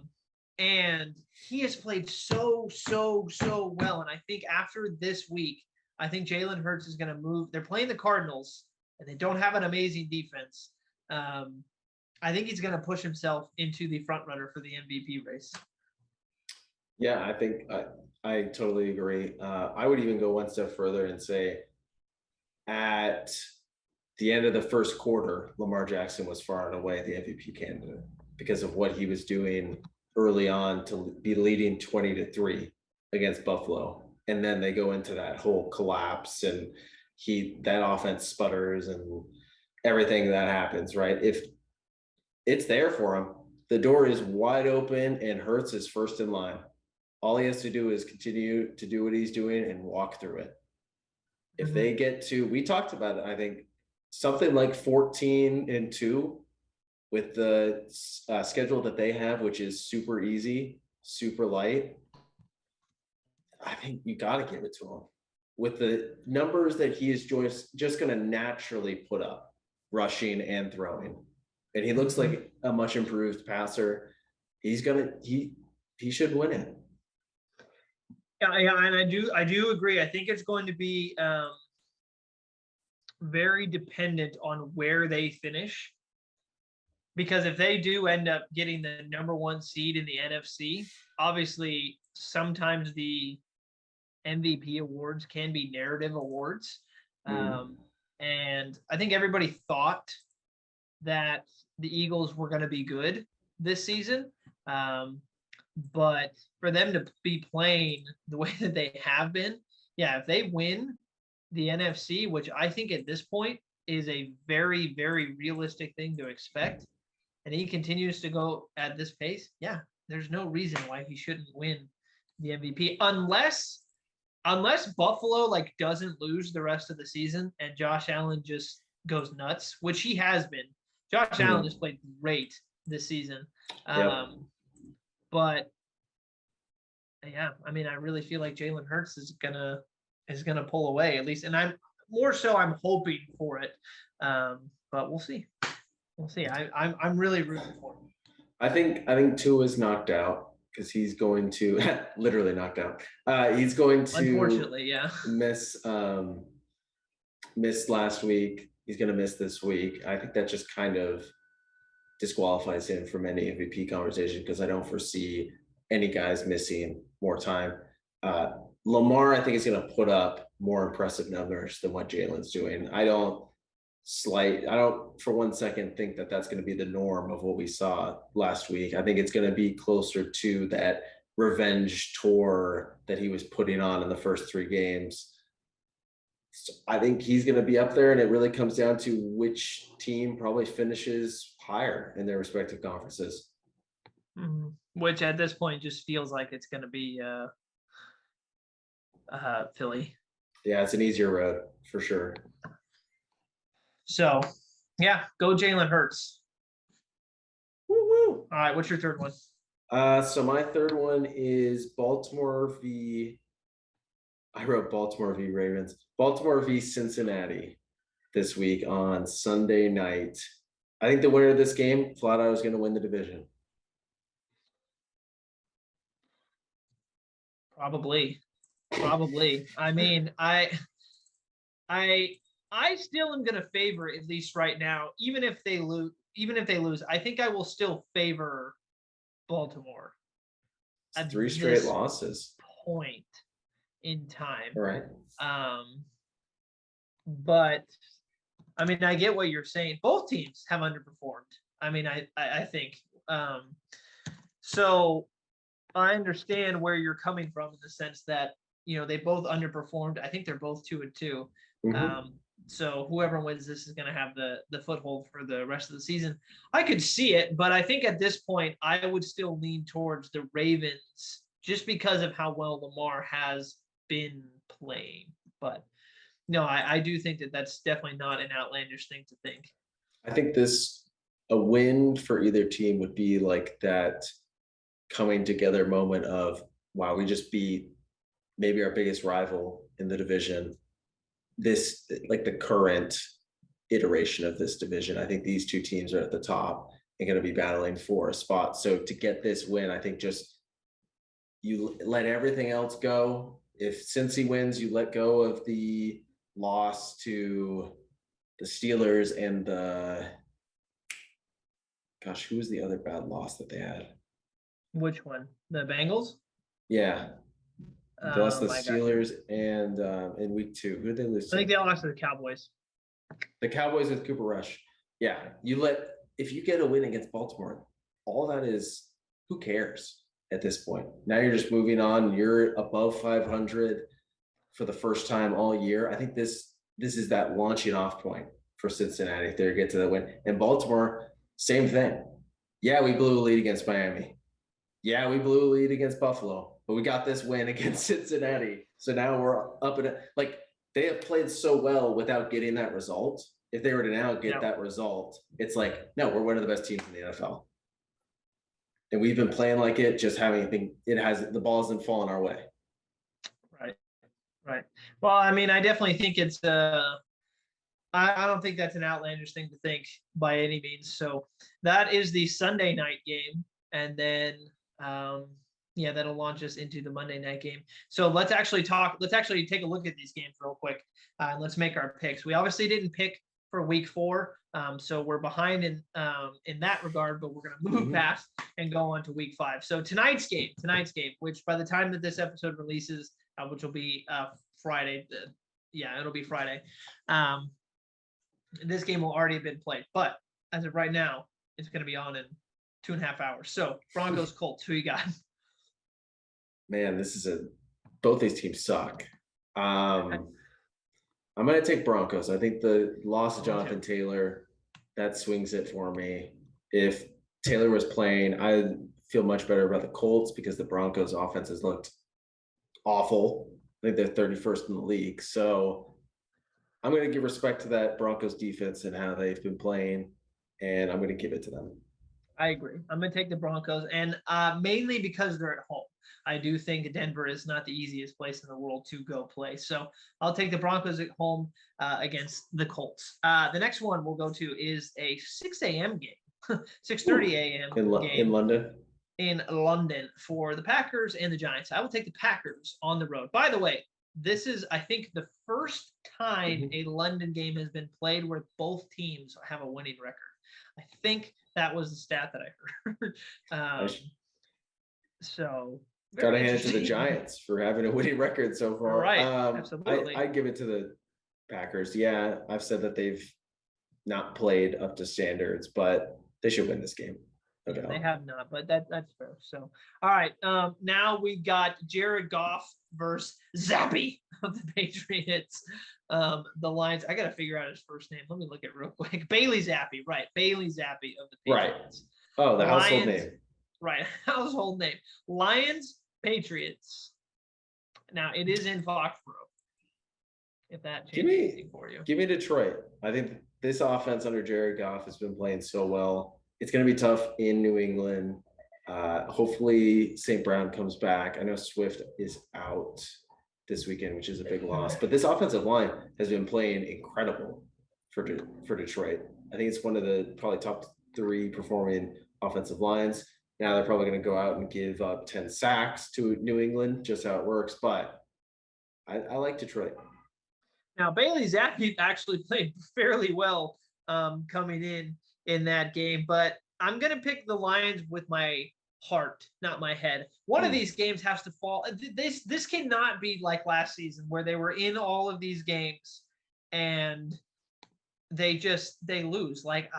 And he has played so well. And I think after this week, I think Jalen Hurts is going to move. They're playing the Cardinals, and they don't have an amazing defense. I think he's going to push himself into the front runner for the MVP race. Yeah, I think I totally agree. I would even go one step further and say at the end of the first quarter, Lamar Jackson was far and away the MVP candidate because of what he was doing early on to be leading 20-3 against Buffalo. And then they go into that whole collapse and that offense sputters and everything that happens, right? If it's there for him, the door is wide open and Hurts is first in line. All he has to do is continue to do what he's doing and walk through it. If they get to, we talked about it, I think something like 14-2 with the schedule that they have, which is super easy, super light. I think you got to give it to him with the numbers that he is just going to naturally put up, rushing and throwing. And he looks like a much improved passer. He should win it. Yeah, and I do agree. I think it's going to be very dependent on where they finish. Because if they do end up getting the number 1 seed in the NFC, obviously sometimes the MVP awards can be narrative awards. And I think everybody thought that the Eagles were going to be good this season. But for them to be playing the way that they have been, if they win the NFC, which I think at this point is a very, very realistic thing to expect, and he continues to go at this pace, there's no reason why he shouldn't win the MVP unless Buffalo doesn't lose the rest of the season and Josh Allen just goes nuts, which he has been. Josh Allen just played great this season. But I really feel like Jalen Hurts is gonna pull away at least, and I'm hoping for it. But we'll see. I'm really rooting for him. I think Tua is knocked out because he's going to literally knocked out. He's going to unfortunately, miss last week. He's going to miss this week. I think that just kind of disqualifies him from any MVP conversation because I don't foresee any guys missing more time. Lamar, I think, is going to put up more impressive numbers than what Jalen's doing. I don't I don't for one second think that that's going to be the norm of what we saw last week. I think it's going to be closer to that revenge tour that he was putting on in the first 3 games. So I think he's going to be up there, and it really comes down to which team probably finishes higher in their respective conferences. Mm-hmm. Which at this point just feels like it's going to be Philly. Yeah, it's an easier road for sure. So, yeah, go Jalen Hurts. Woo woo. All right, what's your third one? So my third one is I wrote Baltimore v. Ravens. Baltimore v. Cincinnati this week on Sunday night. I think the winner of this game, flat out, is going to win the division. Probably. I mean, I still am going to favor, at least right now, even if they lose, I think I will still favor Baltimore. At 3 straight losses. Point in time. Right. But I mean, I get what you're saying. Both teams have underperformed. I mean, I think. So I understand where you're coming from in the sense that, they both underperformed. I think they're both 2-2. Mm-hmm. So whoever wins this is going to have the foothold for the rest of the season. I could see it, but I think at this point, I would still lean towards the Ravens just because of how well Lamar has been playing. But no, I do think that that's definitely not an outlandish thing to think. I think a win for either team would be like that coming together moment of, wow, we just beat maybe our biggest rival in the division. This, like the current iteration of this division, I think these two teams are at the top and going to be battling for a spot. So to get this win, I think just you let everything else go. If Cincy wins, you let go of the loss to the Steelers and who was the other bad loss that they had? Which one? The Bengals? Yeah. They lost the Steelers and in week 2. Who did they lose to? I think they lost to the Cowboys. The Cowboys with Cooper Rush. Yeah. If you get a win against Baltimore, all that is, who cares at this point? Now you're just moving on. You're above 500 for the first time all year. I think this is that launching off point for Cincinnati if they get to the win. And Baltimore, same thing. Yeah, we blew a lead against Miami. Yeah, we blew a lead against Buffalo, but we got this win against Cincinnati. So now we're up at it. Like, they have played so well without getting that result. If they were to now get that result, it's like, no, we're one of the best teams in the NFL. And we've been playing like it, just the ball hasn't fallen our way. Right. Well, I mean, I definitely think it's I don't think that's an outlandish thing to think by any means. So that is the Sunday night game. And then that'll launch us into the Monday night game. So let's actually take a look at these games real quick. And let's make our picks. We obviously didn't pick for week 4. So we're behind in that regard, but we're going to move past and go on to week 5. So tonight's game, which by the time that this episode releases, which will be Friday. It'll be Friday. This game will already have been played, but as of right now, it's going to be on in 2.5 hours. So Broncos, Colts, who you got? Man, both these teams suck. I'm going to take Broncos. I think the loss of Jonathan Taylor, that swings it for me. If Taylor was playing, I feel much better about the Colts because the Broncos offense has looked awful. I think they're 31st in the league. So I'm going to give respect to that Broncos defense and how they've been playing, and I'm going to give it to them. I agree. I'm going to take the Broncos, and mainly because they're at home. I do think Denver is not the easiest place in the world to go play. So I'll take the Broncos at home against the Colts. The next one we'll go to is a 6 a.m. game, 6:30 a.m. game. In London? In London for the Packers and the Giants. I will take the Packers on the road. By the way, this is, I think, the first time a London game has been played where both teams have a winning record. I think that was the stat that I heard. So got to hand it to the Giants for having a winning record so far. Right, absolutely. I give it to the Packers. Yeah, I've said that they've not played up to standards, but they should win this game. No Yeah, doubt. they have not, but that's fair. So, all right. Now we got Jared Goff versus Zappy of the Patriots. The Lions. I gotta figure out his first name. Let me look at it real quick. Bailey Zappy, right? Bailey Zappy of the Patriots. Right. Oh, the household Lions, name. right? Household name. Lions, Patriots. Now it is in Foxborough. If that changes anything for you. Give me Detroit. I think this offense under Jared Goff has been playing so well. It's going to be tough in New England. Hopefully St. Brown comes back. I know Swift is out this weekend, which is a big loss, but this offensive line has been playing incredible for Detroit. I think it's one of the probably top 3 performing offensive lines. Now they're probably going to go out and give up 10 sacks to New England, just how it works. But I like Detroit. Now, Bailey Zappi actually played fairly well coming in that game, but I'm going to pick the Lions with my heart, not my head. One of these games has to fall. This cannot be like last season where they were in all of these games and they lose. Like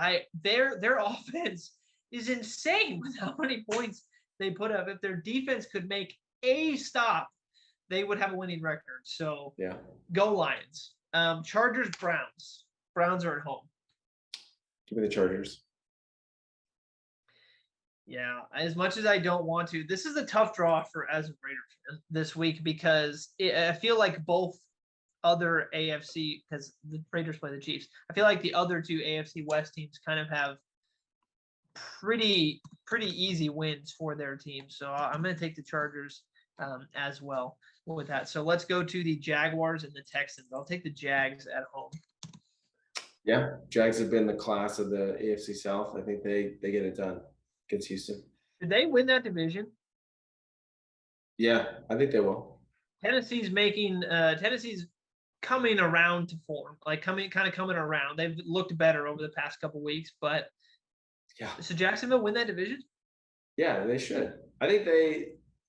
their offense is insane with how many points they put up. If their defense could make a stop, they would have a winning record. So yeah, go Lions. Chargers, Browns. Browns are at home. Give me the Chargers. Yeah, as much as I don't want to, this is a tough draw for as a Raiders this week because I feel like both other AFC, because the Raiders play the Chiefs. I feel like the other 2 AFC West teams kind of have pretty easy wins for their teams. So I'm going to take the Chargers as well with that. So let's go to the Jaguars and the Texans. I'll take the Jags at home. Yeah, Jags have been the class of the AFC South. I think they get it done against Houston. Did they win that division? Yeah, I think they will. Tennessee's coming around to form, like coming around. They've looked better over the past couple weeks, but yeah. So Jacksonville win that division? Yeah, they should. I think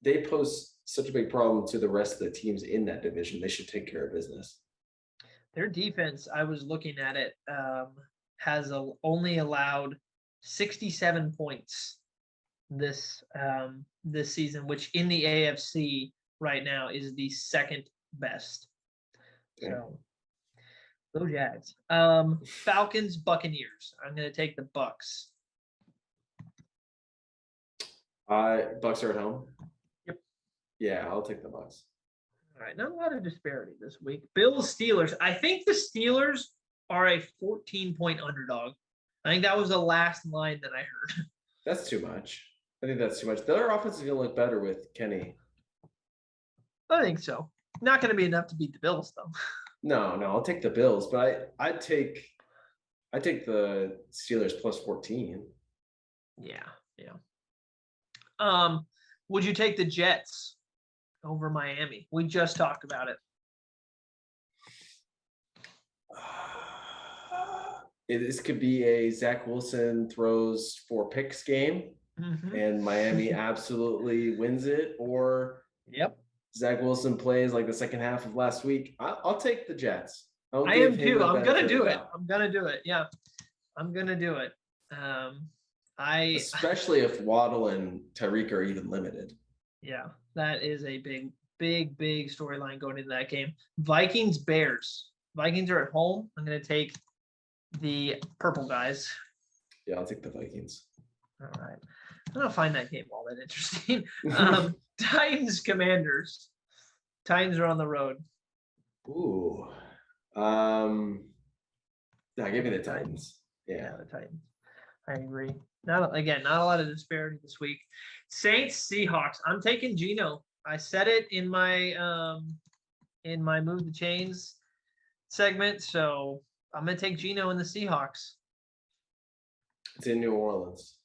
they pose such a big problem to the rest of the teams in that division. They should take care of business. Their defense, I was looking at it, has only allowed 67 points this season, which in the AFC right now is the second best. So those Jags. Falcons, Buccaneers. I'm going to take the Bucks. Bucks are at home. Yep. Yeah, I'll take the Bucks. All right, not a lot of disparity this week. Bills, Steelers. I think the Steelers are a 14-point underdog. I think that was the last line that I heard. That's too much. I think that's too much. Their offense is going to look better with Kenny. I think so. Not going to be enough to beat the Bills, though. No, I'll take the Bills, but I'd take the Steelers plus 14. Yeah. Would you take the Jets over Miami? We just talked about it. This could be a Zach Wilson throws 4 picks game, and Miami absolutely wins it, or Zach Wilson plays like the second half of last week. I'll take the Jets. I am too. I'm gonna do it. Yeah, I'm gonna do it. Especially if Waddle and Tyreek are even limited. Yeah, that is a big storyline going into that game. Vikings, Bears. Vikings are at home. I'm going to take the purple guys. Yeah, I'll take the Vikings. All right. I don't find that game all that interesting. Titans, Commanders. Titans are on the road. Ooh. Give me the Titans. Yeah, the Titans. I agree. Not a lot of disparity this week. Saints, Seahawks. I'm taking Gino. I said it in my Move the Chains segment, so I'm gonna take Gino and the Seahawks. It's in New Orleans.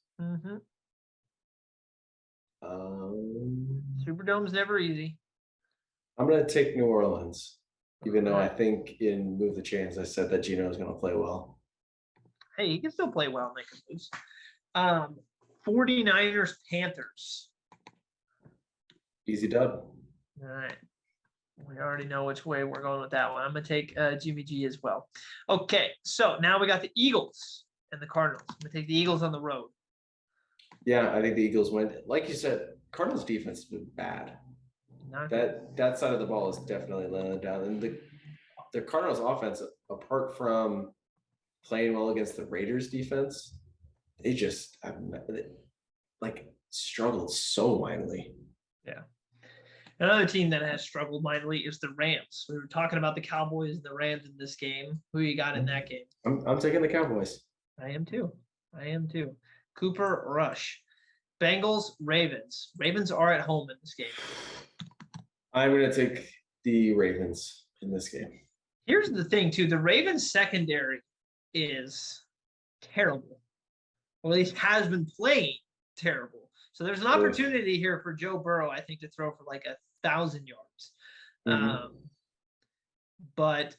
Superdome's never easy. I'm gonna take New Orleans, even though I think in Move the Chains I said that Gino is gonna play well. Hey, he can still play well and they can lose. 49ers, Panthers. Easy dub. All right. We already know which way we're going with that one. I'm going to take Jimmy G as well. Okay, so now we got the Eagles and the Cardinals. I'm going to take the Eagles on the road. Yeah, I think the Eagles win. Like you said, Cardinals defense has been bad. That side of the ball is definitely laying down. And the Cardinals offense, apart from playing well against the Raiders defense, they just struggled so mightily. Yeah. Another team that has struggled mightily is the Rams. We were talking about the Cowboys and the Rams in this game. Who you got in that game? I'm taking the Cowboys. I am too. Cooper Rush. Bengals, Ravens. Ravens are at home in this game. I'm going to take the Ravens in this game. Here's the thing, too. The Ravens secondary is terrible. Or at least has been playing terrible. So there's an opportunity here for Joe Burrow, I think, to throw for like 1,000 yards. Mm-hmm. But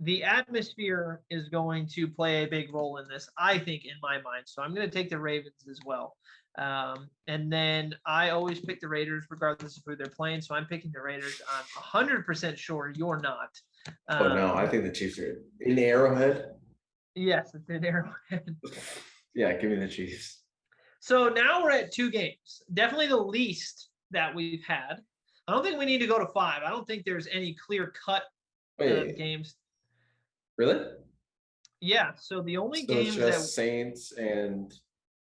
the atmosphere is going to play a big role in this, I think, in my mind. So I'm going to take the Ravens as well. And then I always pick the Raiders regardless of who they're playing. So I'm picking the Raiders. I'm 100% sure you're not. No, I think the Chiefs are in the Arrowhead. Yes, it's in Arrowhead. Yeah, give me the Chiefs. So now we're at 2 games. Definitely the least that we've had. I don't think we need to go to 5. I don't think there's any clear-cut games. Really? Yeah. So the only games it's just Saints and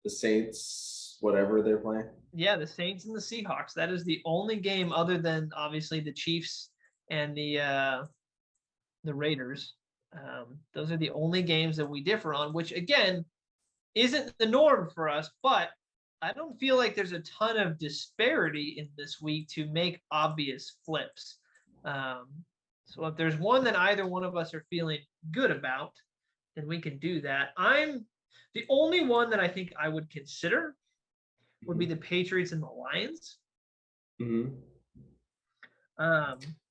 the Saints, whatever they're playing. Yeah, the Saints and the Seahawks. That is the only game other than obviously the Chiefs and the Raiders. Those are the only games that we differ on, which again isn't the norm for us, but I don't feel like there's a ton of disparity in this week to make obvious flips. So if there's one that either one of us are feeling good about, then we can do that. The only one that I think I would consider would be the Patriots and the Lions. Mm-hmm.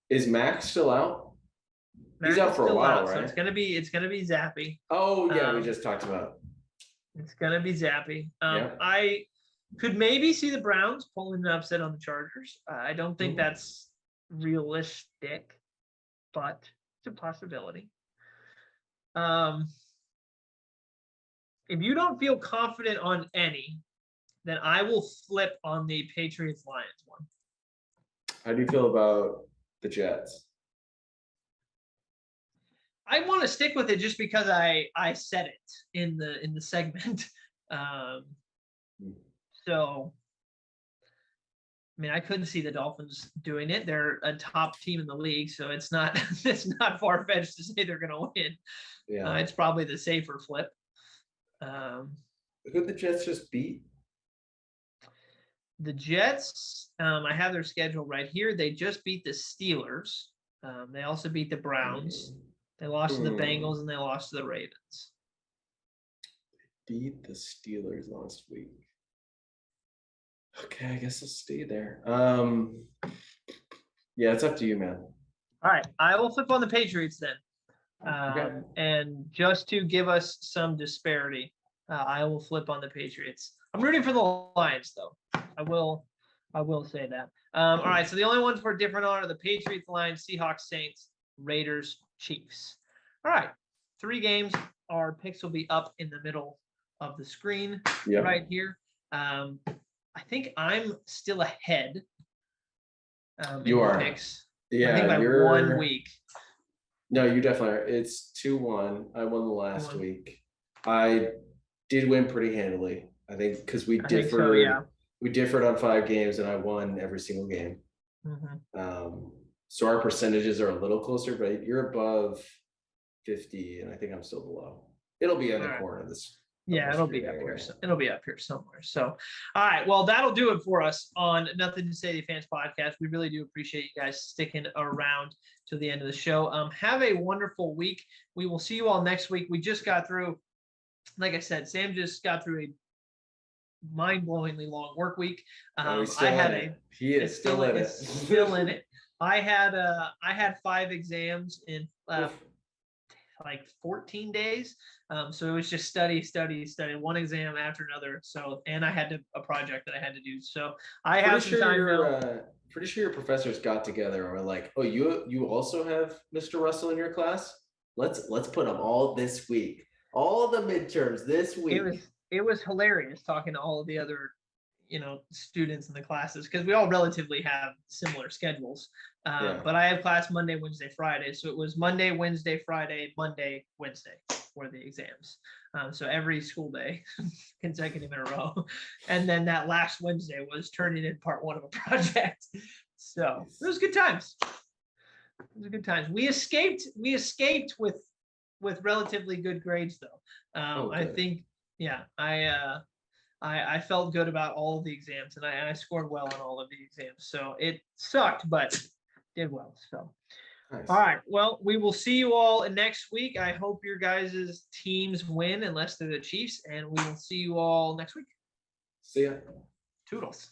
Is Max still out? He's out for a while, right? So it's gonna be Zappy. Oh yeah, we just talked about. It's gonna be Zappy. Yeah. I could maybe see the Browns pulling an upset on the Chargers. I don't think that's realistic, but it's a possibility. If you don't feel confident on any, then I will flip on the Patriots-Lions one. How do you feel about the Jets? I want to stick with it just because I said it in the segment. So, I mean, I couldn't see the Dolphins doing it. They're a top team in the league, so it's not far-fetched to say they're going to win. Yeah, it's probably the safer flip. Who did the Jets just beat? The Jets, I have their schedule right here. They just beat the Steelers. They also beat the Browns. They lost to the Bengals, and they lost to the Ravens. Beat the Steelers last week. Okay, I guess I'll stay there. Yeah, it's up to you, man. All right, I will flip on the Patriots then. Okay. And just to give us some disparity, I will flip on the Patriots. I'm rooting for the Lions, though. I will say that. All right, so the only ones we're different on are the Patriots, Lions, Seahawks, Saints, Raiders, Chiefs. All right, 3 games. Our picks will be up in the middle of the screen right here. I think I'm still ahead. You are. Picks. Yeah, I think by 1 week. No, you definitely are. It's 2-1. I won the last week. I did win pretty handily. I think because we differed. We differed on 5 games, and I won every single game. Mm-hmm. So our percentages are a little closer, but you're above 50, and I think I'm still below. It'll be in the corner of this. Yeah, it'll be up here. It'll be up here somewhere. So, all right. Well, that'll do it for us on Nothing to Say to Fans podcast. We really do appreciate you guys sticking around to the end of the show. Have a wonderful week. We will see you all next week. We just got through, like I said, Sam just got through a mind-blowingly long work week. He is still in it. Still in it. I had 5 exams in like 14 days. So it was just study, one exam after another. So, and I had a project that I had to do. So I have some time now. Pretty sure your professors got together and were like, "Oh, you also have Mr. Russell in your class? Let's put them all this week. All the midterms this week." It was hilarious talking to all of the other students in the classes because we all relatively have similar schedules. But I have class Monday, Wednesday, Friday. So it was Monday, Wednesday, Friday, Monday, Wednesday for the exams. So every school day consecutive in a row. And then that last Wednesday was turning in part 1 of a project. So it was good times. We escaped with relatively good grades though. I think, yeah, I felt good about all of the exams, and I scored well on all of the exams. So it sucked, but did well. So, nice. All right. Well, we will see you all next week. I hope your guys' teams win, unless they're the Chiefs, and we will see you all next week. See ya. Toodles.